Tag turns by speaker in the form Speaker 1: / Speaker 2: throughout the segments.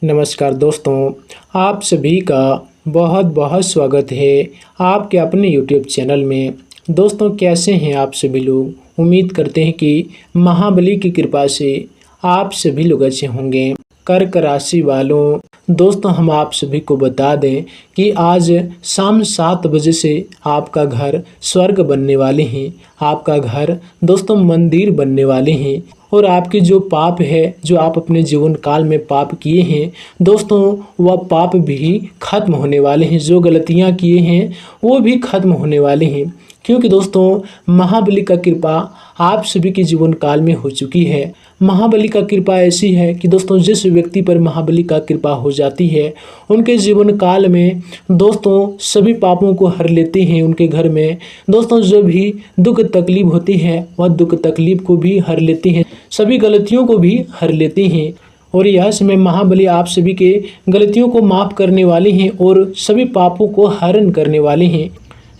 Speaker 1: नमस्कार दोस्तों, आप सभी का बहुत बहुत स्वागत है आपके अपने YouTube चैनल में। दोस्तों, कैसे हैं आप सभी लोग? उम्मीद करते हैं कि महाबली की कृपा से आप सभी लोग अच्छे होंगे। कर्क राशि वालों, दोस्तों हम आप सभी को बता दें कि आज शाम 7 बजे से आपका घर स्वर्ग बनने वाले हैं। आपका घर दोस्तों मंदिर बनने वाले हैं और आपके जो पाप है, जो आप अपने जीवन काल में पाप किए हैं दोस्तों, वह पाप भी खत्म होने वाले हैं। जो गलतियां किए हैं वो भी खत्म होने वाले हैं, क्योंकि दोस्तों महाबली का कृपा आप सभी के जीवन काल में हो चुकी है। महाबली का कृपा ऐसी है कि दोस्तों जिस व्यक्ति पर महाबली का कृपा हो जाती है उनके जीवन काल में दोस्तों सभी पापों को हर लेते हैं। उनके घर में दोस्तों जो भी दुख तकलीफ होती है वह दुख तकलीफ को भी हर लेते हैं, सभी गलतियों को भी हर लेते हैं। और यह समय महाबली आप सभी के गलतियों को माफ़ करने वाले हैं और सभी पापों को हरण करने वाले हैं।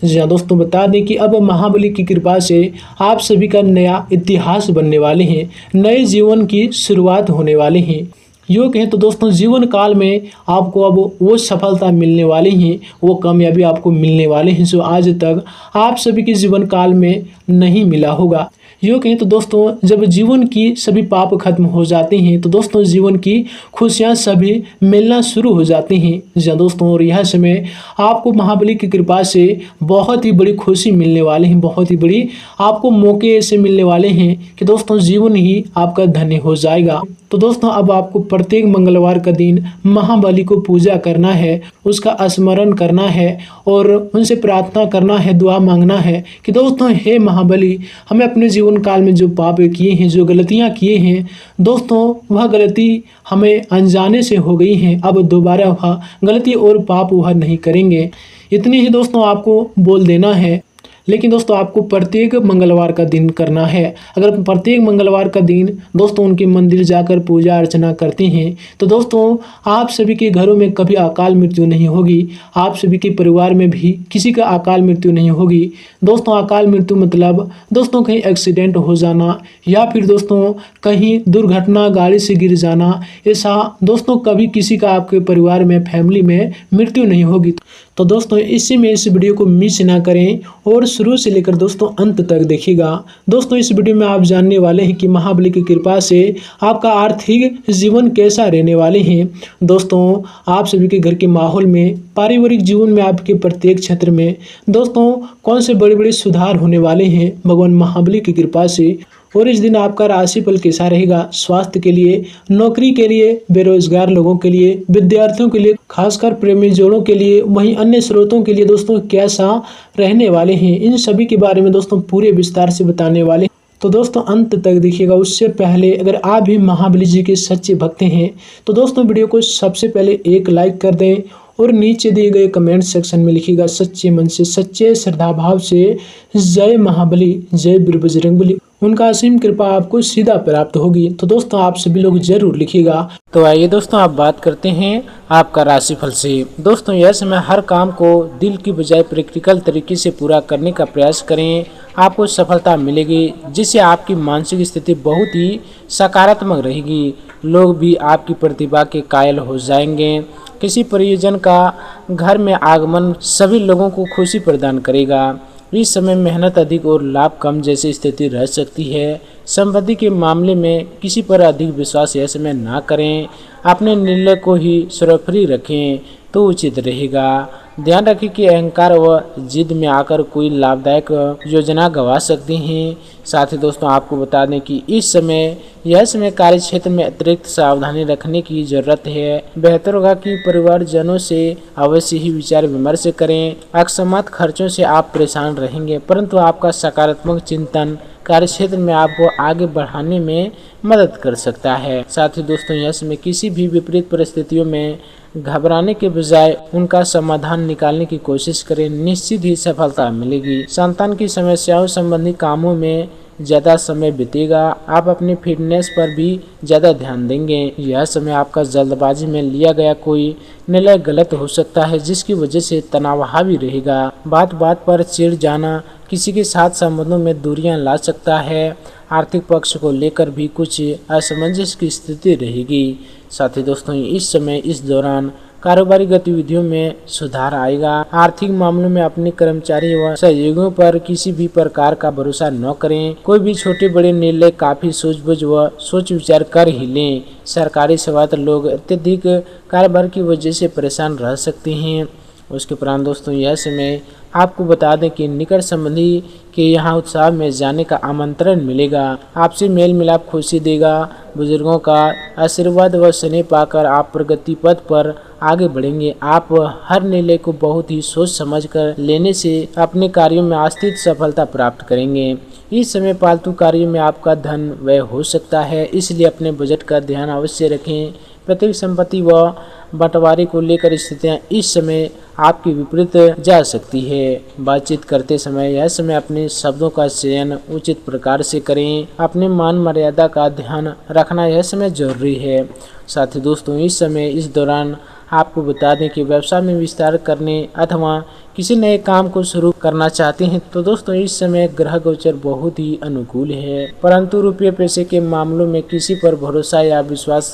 Speaker 1: जी हाँ दोस्तों, बता दें कि अब महाबली की कृपा से आप सभी का नया इतिहास बनने वाले हैं, नए जीवन की शुरुआत होने वाले हैं। यूँ कहें तो दोस्तों जीवन काल में आपको अब वो सफलता मिलने वाली हैं, वो कामयाबी आपको मिलने वाले हैं जो आज तक आप सभी के जीवन काल में नहीं मिला होगा। यूँ कहें तो दोस्तों जब जीवन की सभी पाप खत्म हो जाते हैं तो दोस्तों जीवन की खुशियाँ सभी मिलना शुरू हो जाती हैं। जी दोस्तों, और यह समय आपको महाबली की कृपा से बहुत ही बड़ी खुशी मिलने वाली है, बहुत ही बड़ी आपको मौके ऐसे मिलने वाले हैं कि दोस्तों जीवन ही आपका धन्य हो जाएगा। तो दोस्तों अब आपको प्रत्येक मंगलवार का दिन महाबली को पूजा करना है, उसका स्मरण करना है और उनसे प्रार्थना करना है, दुआ मांगना है कि दोस्तों हे महाबली, हमें अपने जीवन काल में जो पाप किए हैं, जो गलतियां किए हैं दोस्तों, वह गलती हमें अनजाने से हो गई हैं। अब दोबारा वह गलती और पाप वह नहीं करेंगे। इतनी ही दोस्तों आपको बोल देना है, लेकिन दोस्तों आपको प्रत्येक मंगलवार का दिन करना है। अगर प्रत्येक मंगलवार का दिन दोस्तों उनके मंदिर जाकर पूजा अर्चना करते हैं तो दोस्तों आप सभी के घरों में कभी अकाल मृत्यु नहीं होगी, आप सभी के परिवार में भी किसी का अकाल मृत्यु नहीं होगी। दोस्तों अकाल मृत्यु मतलब दोस्तों कहीं एक्सीडेंट हो जाना या फिर दोस्तों कहीं दुर्घटना गाड़ी से गिर जाना, ऐसा दोस्तों कभी किसी का आपके परिवार में फैमिली में मृत्यु नहीं होगी। तो दोस्तों इसी में इस वीडियो को मिस ना करें और शुरू से लेकर दोस्तों अंत तक देखिएगा। दोस्तों इस वीडियो में आप जानने वाले हैं कि महाबली की कृपा से आपका आर्थिक जीवन कैसा रहने वाले हैं। दोस्तों आप सभी के घर के माहौल में, पारिवारिक जीवन में, आपके प्रत्येक क्षेत्र में दोस्तों कौन से बड़े बड़े सुधार होने वाले हैं भगवान महाबली की कृपा से। और इस दिन आपका राशिफल कैसा रहेगा स्वास्थ्य के लिए, नौकरी के लिए, बेरोजगार लोगों के लिए, विद्यार्थियों के लिए, खासकर प्रेमी जोड़ों के लिए, वहीं अन्य स्रोतों के लिए दोस्तों कैसा रहने वाले हैं, इन सभी के बारे में दोस्तों पूरे विस्तार से बताने वाले हैं। तो दोस्तों अंत तक देखिएगा। उससे पहले अगर आप भी महाबली जी के सच्चे भक्त हैं तो दोस्तों वीडियो को सबसे पहले एक लाइक कर दें और नीचे दिए गए कमेंट सेक्शन में लिखिएगा सच्चे मन से, सच्चे श्रद्धा भाव से, जय महाबली, जय वीर बजरंगबली। उनका असीम कृपा आपको सीधा प्राप्त होगी। तो दोस्तों आप सभी लोग जरूर लिखिएगा। तो आइए दोस्तों आप बात करते हैं आपका राशिफल से। दोस्तों यह समय हर काम को दिल की बजाय प्रैक्टिकल तरीके से पूरा करने का प्रयास करें, आपको सफलता मिलेगी जिससे आपकी मानसिक स्थिति बहुत ही सकारात्मक रहेगी। लोग भी आपकी प्रतिभा के कायल हो जाएंगे। किसी परियोजन का घर में आगमन सभी लोगों को खुशी प्रदान करेगा। इस समय मेहनत अधिक और लाभ कम जैसी स्थिति रह सकती है। संपत्ति के मामले में किसी पर अधिक विश्वास यह समय ना करें, अपने निर्णय को ही सुरक्षित रखें तो उचित रहेगा। ध्यान रखें कि अहंकार व जिद में आकर कोई लाभदायक योजना गंवा सकते हैं। साथ ही दोस्तों आपको बता दें कि इस समय यह समय कार्य क्षेत्र में अतिरिक्त सावधानी रखने की जरूरत है। बेहतर होगा कि परिवारजनों से अवश्य ही विचार विमर्श करें। अकस्मात खर्चों से आप परेशान रहेंगे, परंतु आपका सकारात्मक चिंतन कार्य क्षेत्र में आपको आगे बढ़ाने में मदद कर सकता है। साथ ही दोस्तों यह समय किसी भी विपरीत परिस्थितियों में घबराने के बजाय उनका समाधान निकालने की कोशिश करें, निश्चित ही सफलता मिलेगी। संतान की समस्याओं संबंधी कामों में ज़्यादा समय बीतेगा, आप अपनी फिटनेस पर भी ज़्यादा ध्यान देंगे। यह समय आपका जल्दबाजी में लिया गया कोई निर्णय गलत हो सकता है जिसकी वजह से तनाव हावी रहेगा। बात बात पर चिढ़ जाना किसी के साथ संबंधों में दूरियां ला सकता है। आर्थिक पक्ष को लेकर भी कुछ असमंजस की स्थिति रहेगी। साथ ही दोस्तों इस समय इस दौरान कारोबारी गतिविधियों में सुधार आएगा। आर्थिक मामलों में अपने कर्मचारी व सहयोगियों पर किसी भी प्रकार का भरोसा न करें। कोई भी छोटे बड़े निर्णय काफी सूझबूझ व सोच विचार कर ही लें। सरकारी सेवारत लोग अत्यधिक कारोबार की वजह से परेशान रह सकते हैं। उसके उपरांत दोस्तों यह समय आपको बता दें कि निकट संबंधी के यहाँ उत्साह में जाने का आमंत्रण मिलेगा। आपसे मेल मिलाप खुशी देगा। बुजुर्गों का आशीर्वाद व स्नेह पाकर आप प्रगति पथ पर आगे बढ़ेंगे। आप हर निर्णय को बहुत ही सोच समझ कर लेने से अपने कार्यों में आस्थित सफलता प्राप्त करेंगे। इस समय पालतू कार्यों में आपका धन व्यय हो सकता है, इसलिए अपने बजट का ध्यान अवश्य रखें। प्रत्येक संपत्ति व बंटवारे को लेकर स्थितियां इस समय आपके विपरीत जा सकती है। बातचीत करते समय यह समय अपने शब्दों का चयन उचित प्रकार से करें। अपने मान मर्यादा का ध्यान रखना यह समय जरूरी है। साथ ही दोस्तों इस समय इस दौरान आपको बता दें कि व्यवसाय में विस्तार करने अथवा किसी नए काम को शुरू करना चाहते हैं तो दोस्तों इस समय ग्रह गोचर बहुत ही अनुकूल है, परंतु रुपये पैसे के मामलों में किसी पर भरोसा या विश्वास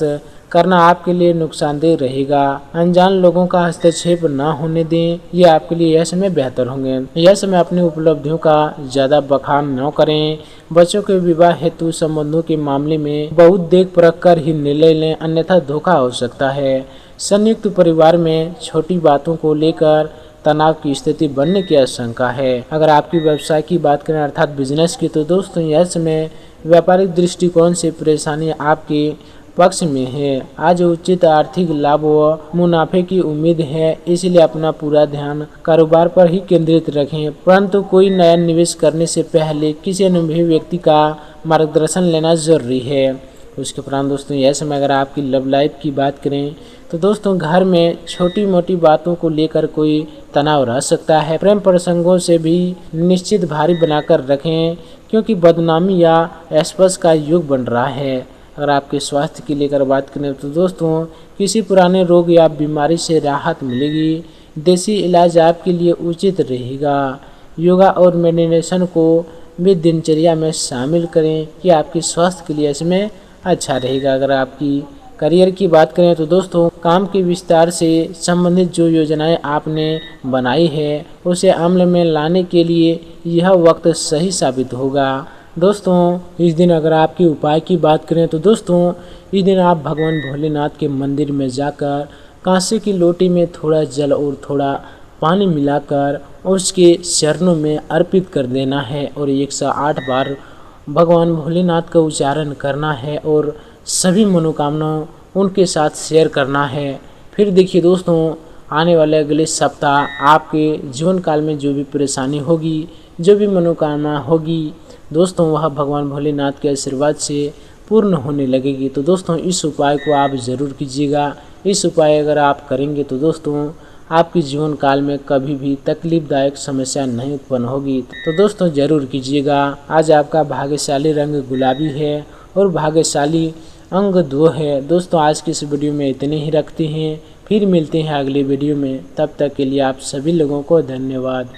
Speaker 1: करना आपके लिए नुकसानदेह रहेगा। अनजान लोगों का हस्तक्षेप न होने दें, ये आपके लिए यह समय बेहतर होंगे। यह समय अपनी उपलब्धियों का ज्यादा बखान न करें। बच्चों के विवाह हेतु संबंधों के मामले में बहुत देख परख कर ही निर्णय लें, अन्यथा धोखा हो सकता है। संयुक्त परिवार में छोटी बातों को लेकर तनाव की स्थिति बनने की आशंका है। अगर आपकी व्यवसाय की बात करें अर्थात बिजनेस की, तो दोस्तों यह समय व्यापारिक दृष्टिकोण से परेशानी आपके पक्ष में है। आज उचित आर्थिक लाभ व मुनाफे की उम्मीद है, इसलिए अपना पूरा ध्यान कारोबार पर ही केंद्रित रखें। परंतु कोई नया निवेश करने से पहले किसी अनुभवी व्यक्ति का मार्गदर्शन लेना जरूरी है। उसके उपरांत दोस्तों यह समय अगर आपकी लव लाइफ की बात करें तो दोस्तों घर में छोटी मोटी बातों को लेकर कोई तनाव रह सकता है। प्रेम प्रसंगों से भी निश्चित भारी बनाकर रखें, क्योंकि बदनामी या स्पर्श का युग बन रहा है। अगर आपके स्वास्थ्य की लेकर बात करें तो दोस्तों किसी पुराने रोग या बीमारी से राहत मिलेगी। देसी इलाज आपके लिए उचित रहेगा। योगा और मेडिटेशन को भी दिनचर्या में शामिल करें कि आपके स्वास्थ्य के लिए इसमें अच्छा रहेगा। अगर आपकी करियर की बात करें तो दोस्तों काम के विस्तार से संबंधित जो योजनाएं आपने बनाई है उसे अमल में लाने के लिए यह वक्त सही साबित होगा। दोस्तों इस दिन अगर आपके उपाय की बात करें तो दोस्तों इस दिन आप भगवान भोलेनाथ के मंदिर में जाकर कांसे की लोटी में थोड़ा जल और थोड़ा पानी मिलाकर उसके चरणों में अर्पित कर देना है और 108 बार भगवान भोलेनाथ का उच्चारण करना है और सभी मनोकामना उनके साथ शेयर करना है। फिर देखिए दोस्तों आने वाले अगले सप्ताह आपके जीवन काल में जो भी परेशानी होगी, जो भी मनोकामना होगी दोस्तों वह भगवान भोलेनाथ के आशीर्वाद से पूर्ण होने लगेगी। तो दोस्तों इस उपाय को आप ज़रूर कीजिएगा। इस उपाय अगर आप करेंगे तो दोस्तों आपके जीवन काल में कभी भी तकलीफदायक समस्या नहीं उत्पन्न होगी। तो दोस्तों ज़रूर कीजिएगा। आज आपका भाग्यशाली रंग गुलाबी है और भाग्यशाली अंक 2 है। दोस्तों आज की इस वीडियो में इतने ही रखते हैं, फिर मिलते हैं अगले वीडियो में। तब तक के लिए आप सभी लोगों को धन्यवाद।